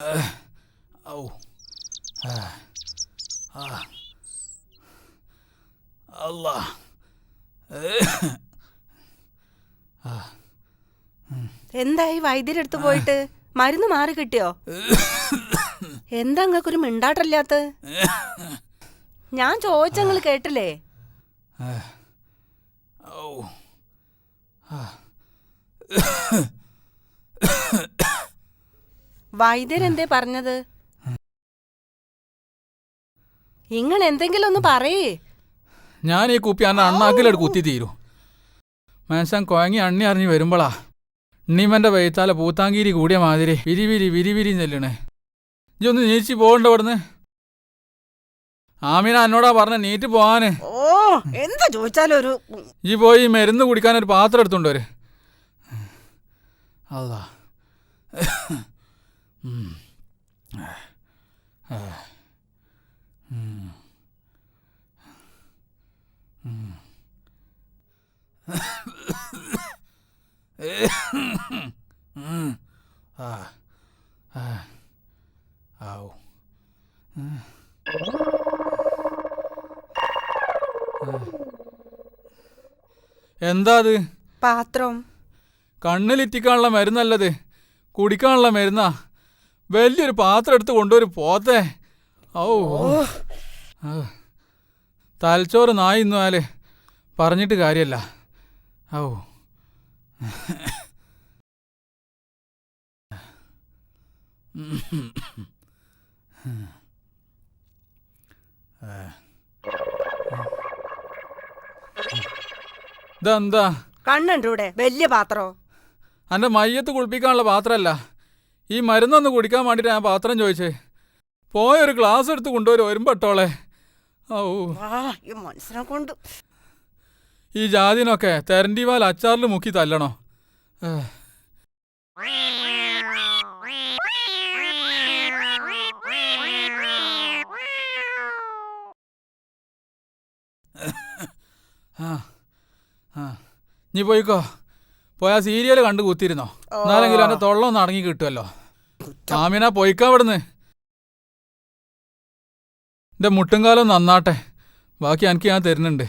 ഔ അല്ലാ എന്തായി വൈദ്യരെടുത്ത് പോയിട്ട് മരുന്ന് മാറി കിട്ടിയോ? എന്താ അങ്ങക്കൊരു മിണ്ടാട്ടല്ലാത്ത? ഞാൻ ചോദിച്ചങ്ങൾ കേട്ടില്ലേ? വൈദ്യരെന്തേ പറഞ്ഞത്? ഇങ്ങൾ എന്തെങ്കിലും ഒന്ന് പറയേ. ഞാൻ ഈ കുപ്പി അന്ന അണ്ണാക്കിലെടുത്ത് കുത്തി തീരും. മനസ്സാൻ കുഴങ്ങി അണ്ണി അറിഞ്ഞ് വരുമ്പോളാ ഉണ്ണിമന്റെ വയത്താല പൂത്താങ്കീരി കൂടിയ മാതിരി വിരി ചെല്ലണേ. ഇജ്ജ് ഒന്ന് നീച്ചി പോകണ്ട ഇവിടുന്ന്. ആമീന എന്നോടാ പറഞ്ഞ നീറ്റ് പോവാന്. ഓ എന്താ ചോദിച്ചാലൊരു ഈ പോയി മരുന്ന് കുടിക്കാൻ ഒരു പാത്രം എടുത്തോണ്ട് വര്. അല്ലാ എന്താ അത്? പാത്രം. കണ്ണിലിറ്റിക്കാനുള്ള മരുന്നല്ലത്, കുടിക്കാനുള്ള മരുന്നാ. വലിയൊരു പാത്രം എടുത്ത് കൊണ്ടുവരും പോത്തെ. ഔ തലച്ചോറ് നായി ഇന്നാല് പറഞ്ഞിട്ട് കാര്യല്ല. ഔ ഇതെന്താ? കണ്ണുണ്ടൂടെ വലിയ പാത്രോ? എൻ്റെ മയ്യത്ത് കുളിപ്പിക്കാനുള്ള പാത്രമല്ല, ഈ മരുന്നൊന്ന് കുടിക്കാൻ വേണ്ടിയിട്ട് ഞാൻ പാത്രം ചോദിച്ചേ. പോയൊരു ഗ്ലാസ് എടുത്ത് കൊണ്ടുവരും വരുമ്പട്ടോളെ. ഔ മനസ്സിനെ കൊണ്ട് ഈ ജാതിനൊക്കെ തെരണ്ടിവാൽ അച്ചാറിൽ മുക്കി തല്ലണോ? നീ പോയിക്കോ. പോയാ സീരിയൽ കണ്ടു കൂത്തിരുന്നോ? എന്നാലെങ്കിലും എൻ്റെ തൊള്ളൊന്ന് അടങ്ങി കിട്ടുമല്ലോ. ആമിന പോയിക്കാ ഇവിടുന്ന്. എൻ്റെ മുട്ടുംകാലം നന്നാട്ടെ, ബാക്കി എനിക്ക് ഞാൻ തരുന്നുണ്ട്.